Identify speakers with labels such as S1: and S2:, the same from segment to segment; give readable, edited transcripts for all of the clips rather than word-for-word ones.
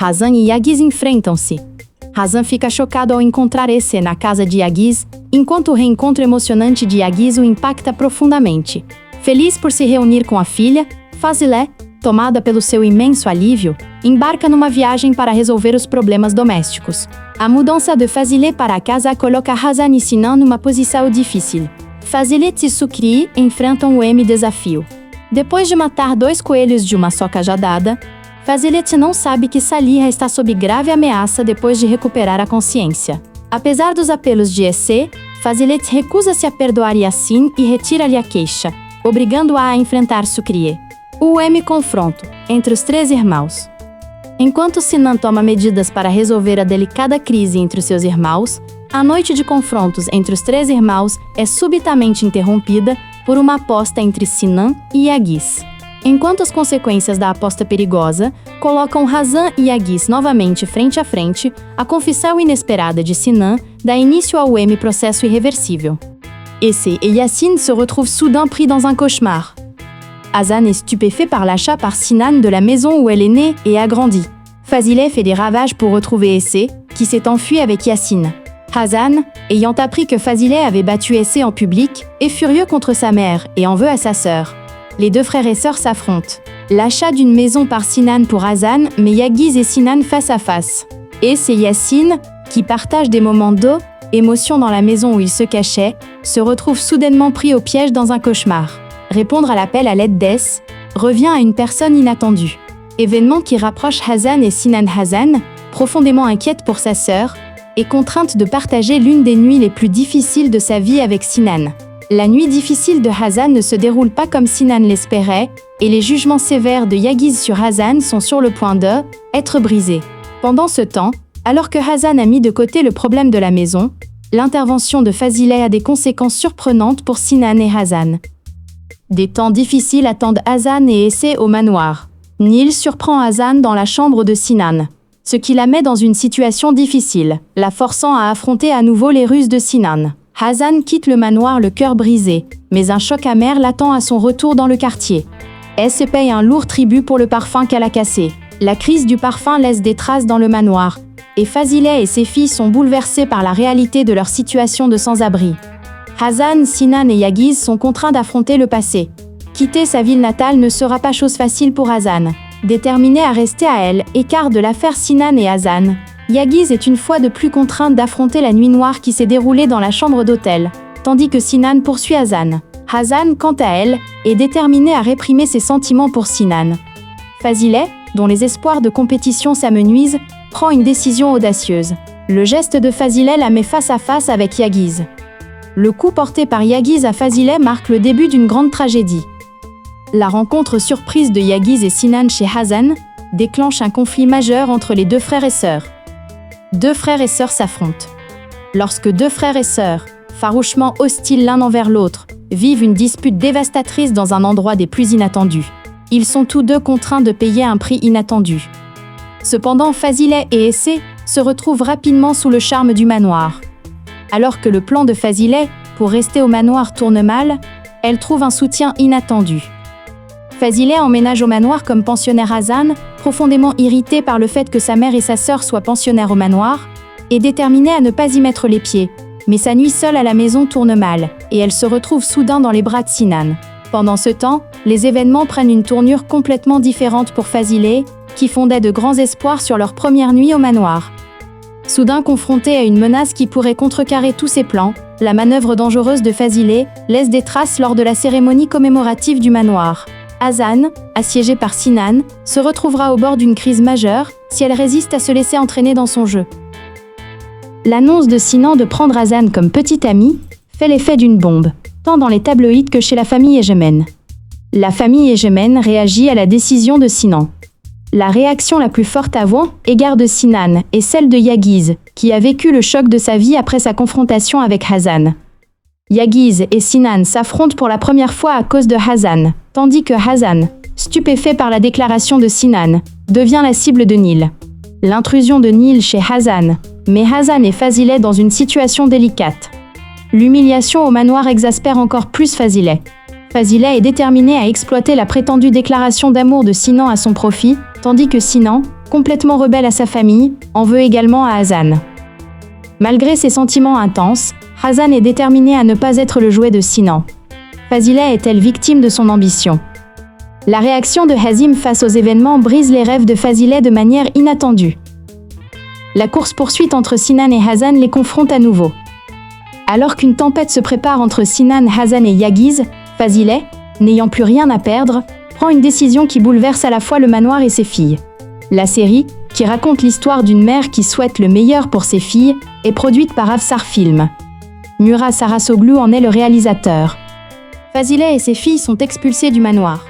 S1: Hazan e Yagiz enfrentam-se. Hazan fica chocado ao encontrar Esse na casa de Yagiz, enquanto o reencontro emocionante de Yagiz o impacta profundamente. Feliz por se reunir com a filha, Fazileh, tomada pelo seu imenso alívio, embarca numa viagem para resolver os problemas domésticos. A mudança de Fazileh para a casa coloca Hazan e Sinan numa posição difícil. Fazileh e Sukri enfrentam o desafio. Depois de matar 2 coelhos de uma só cajadada, Fazileh não sabe que Saliha está sob grave ameaça depois de recuperar a consciência. Apesar dos apelos de Esse, Fazileh recusa-se a perdoar Yassin e retira-lhe a queixa, obrigando-a a enfrentar Sukri. O confronto entre os 3 irmãos. Enquanto Sinan toma medidas para resolver a delicada crise entre os seus irmãos, a noite de confrontos entre os 3 irmãos é subitamente interrompida por uma aposta entre Sinan e Yagiz. Enquanto as consequências da aposta perigosa colocam Hazan e Yagiz novamente frente a frente, a confissão inesperada de Sinan dá início ao processo irreversível. Esse et Yassin se retrouvent soudain pris dans un cauchemar. Hazan est stupéfait par l'achat par Sinan de la maison où elle est née et a grandi. Fazileh fait des ravages pour retrouver Esse, qui s'est enfui avec Yassin. Hazan, ayant appris que Fazileh avait battu Esse en public, est furieux contre sa mère et en veut à sa sœur. Les 2 frères et sœurs s'affrontent. L'achat d'une maison par Sinan pour Hazan met Yagiz et Sinan face à face. Esse et Yassin, qui partagent des moments d'émotion dans la maison où ils se cachaient, se retrouvent soudainement pris au piège dans un cauchemar. Répondre à l'appel à l'aide d'Esse revient à une personne inattendue. Événement qui rapproche Hazan et Sinan. Hazan, profondément inquiète pour sa sœur, est contrainte de partager l'une des nuits les plus difficiles de sa vie avec Sinan. La nuit difficile de Hazan ne se déroule pas comme Sinan l'espérait, et les jugements sévères de Yagiz sur Hazan sont sur le point d'être brisés. Pendant ce temps, alors que Hazan a mis de côté le problème de la maison, l'intervention de Fazileh a des conséquences surprenantes pour Sinan et Hazan. Des temps difficiles attendent Hazan et Esse au manoir. Nil surprend Hazan dans la chambre de Sinan, ce qui la met dans une situation difficile, la forçant à affronter à nouveau les ruses de Sinan. Hazan quitte le manoir le cœur brisé, mais un choc amer l'attend à son retour dans le quartier. Esse paye un lourd tribut pour le parfum qu'elle a cassé. La crise du parfum laisse des traces dans le manoir, et Fazileh et ses filles sont bouleversées par la réalité de leur situation de sans-abri. Hazan, Sinan et Yagiz sont contraints d'affronter le passé. Quitter sa ville natale ne sera pas chose facile pour Hazan. Déterminé à rester à elle, écart de l'affaire Sinan et Hazan, Yagiz est une fois de plus contrainte d'affronter la nuit noire qui s'est déroulée dans la chambre d'hôtel, tandis que Sinan poursuit Hazan. Hazan, quant à elle, est déterminée à réprimer ses sentiments pour Sinan. Fazileh, dont les espoirs de compétition s'amenuisent, prend une décision audacieuse. Le geste de Fazileh la met face à face avec Yagiz. Le coup porté par Yagiz à Fazileh marque le début d'une grande tragédie. La rencontre surprise de Yagiz et Sinan chez Hazan déclenche un conflit majeur entre les 2 frères et sœurs. 2 frères et sœurs s'affrontent. Lorsque 2 frères et sœurs, farouchement hostiles l'un envers l'autre, vivent une dispute dévastatrice dans un endroit des plus inattendus, ils sont tous 2 contraints de payer un prix inattendu. Cependant, Fazileh et Esse se retrouvent rapidement sous le charme du manoir. Alors que le plan de Fazileh pour rester au manoir tourne mal, elle trouve un soutien inattendu. Fazileh emménage au manoir comme pensionnaire. Hazan, profondément irrité par le fait que sa mère et sa sœur soient pensionnaires au manoir, est déterminée à ne pas y mettre les pieds. Mais sa nuit seule à la maison tourne mal, et elle se retrouve soudain dans les bras de Sinan. Pendant ce temps, les événements prennent une tournure complètement différente pour Fazileh, qui fondait de grands espoirs sur leur première nuit au manoir. Soudain confrontée à une menace qui pourrait contrecarrer tous ses plans, la manœuvre dangereuse de Fazileh laisse des traces lors de la cérémonie commémorative du manoir. Hazan, assiégée par Sinan, se retrouvera au bord d'une crise majeure si elle résiste à se laisser entraîner dans son jeu. L'annonce de Sinan de prendre Hazan comme petit ami fait l'effet d'une bombe, tant dans les tabloïds que chez la famille Egemen. La famille Egemen réagit à la décision de Sinan. La réaction la plus forte à l'égard de Sinan est celle de Yagiz, qui a vécu le choc de sa vie après sa confrontation avec Hazan. Yagiz et Sinan s'affrontent pour la première fois à cause de Hazan, tandis que Hazan, stupéfait par la déclaration de Sinan, devient la cible de Nil. L'intrusion de Nil chez Hazan met Hazan et Fazileh dans une situation délicate. L'humiliation au manoir exaspère encore plus Fazileh. Fazileh est déterminée à exploiter la prétendue déclaration d'amour de Sinan à son profit, tandis que Sinan, complètement rebelle à sa famille, en veut également à Hazan. Malgré ses sentiments intenses, Hazan est déterminé à ne pas être le jouet de Sinan. Fazilet est-elle victime de son ambition? La réaction de Hazim face aux événements brise les rêves de Fazilet de manière inattendue. La course-poursuite entre Sinan et Hazan les confronte à nouveau. Alors qu'une tempête se prépare entre Sinan, Hazan et Yagiz, Fazilet, n'ayant plus rien à perdre, prend une décision qui bouleverse à la fois le manoir et ses filles. La série, qui raconte l'histoire d'une mère qui souhaite le meilleur pour ses filles, est produite par Afsar Film. Murat Sarasoglu en est le réalisateur. Fazilet et ses filles sont expulsées du manoir.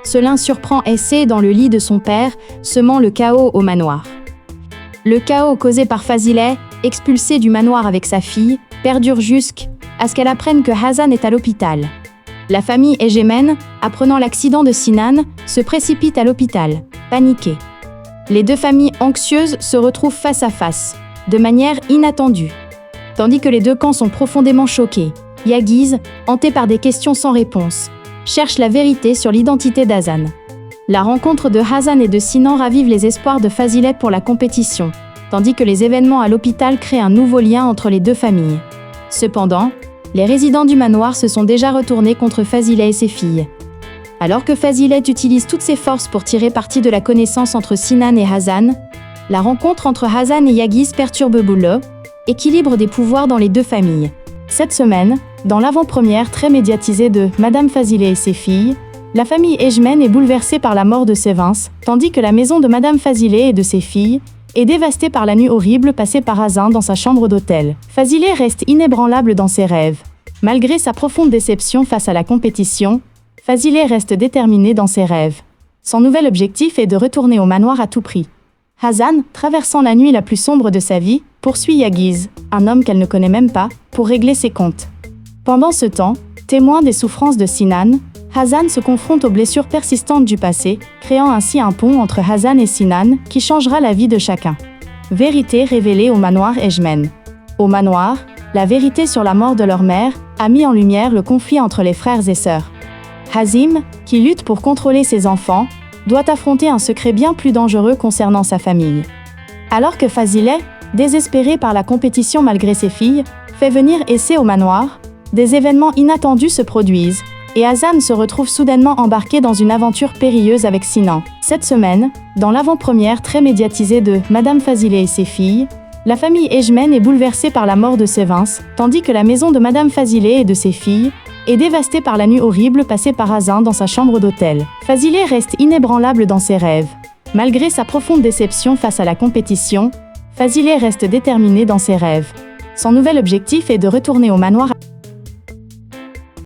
S1: Selin surprend Essé dans le lit de son père, semant le chaos au manoir. Le chaos causé par Fazilet, expulsé du manoir avec sa fille, perdure jusqu'à ce qu'elle apprenne que Hazan est à l'hôpital. La famille Egemen, apprenant l'accident de Sinan, se précipite à l'hôpital, paniquée. Les deux familles anxieuses se retrouvent face à face, de manière inattendue. Tandis que les deux camps sont profondément choqués, Yagiz, hanté par des questions sans réponse, cherche la vérité sur l'identité d'Hazan. La rencontre de Hazan et de Sinan ravive les espoirs de Fazilet pour la compétition, tandis que les événements à l'hôpital créent un nouveau lien entre les deux familles. Cependant, les résidents du manoir se sont déjà retournés contre Fazilet et ses filles. Alors que Fazilet utilise toutes ses forces pour tirer parti de la connaissance entre Sinan et Hazan, la rencontre entre Hazan et Yagiz perturbe le équilibre des pouvoirs dans les deux familles. Cette semaine, dans l'avant-première très médiatisée de Madame Fazilet et ses filles, la famille Egemen est bouleversée par la mort de Sévins, tandis que la maison de Madame Fazilet et de ses filles est dévastée par la nuit horrible passée par Hazan dans sa chambre d'hôtel. Fazilet reste inébranlable dans ses rêves. Malgré sa profonde déception face à la compétition, Fazilet reste déterminé dans ses rêves. Son nouvel objectif est de retourner au manoir à tout prix. Hazan, traversant la nuit la plus sombre de sa vie, poursuit Yagiz, un homme qu'elle ne connaît même pas, pour régler ses comptes. Pendant ce temps, témoin des souffrances de Sinan, Hazan se confronte aux blessures persistantes du passé, créant ainsi un pont entre Hazan et Sinan qui changera la vie de chacun. Vérité révélée au manoir Egemen. Au manoir, la vérité sur la mort de leur mère a mis en lumière le conflit entre les frères et sœurs. Hazim, qui lutte pour contrôler ses enfants, doit affronter un secret bien plus dangereux concernant sa famille. Alors que Fazilet, désespéré par la compétition malgré ses filles, fait venir Essé au manoir, des événements inattendus se produisent, et Hazan se retrouve soudainement embarqué dans une aventure périlleuse avec Sinan. Cette semaine, dans l'avant-première très médiatisée de Madame Fazilet et ses filles, la famille Egemen est bouleversée par la mort de Sévins, tandis que la maison de Madame Fazilet et de ses filles est dévastée par la nuit horrible passée par Hazan dans sa chambre d'hôtel. Fazilet reste inébranlable dans ses rêves. Malgré sa profonde déception face à la compétition, Fazilet reste déterminé dans ses rêves. Son nouvel objectif est de retourner au manoir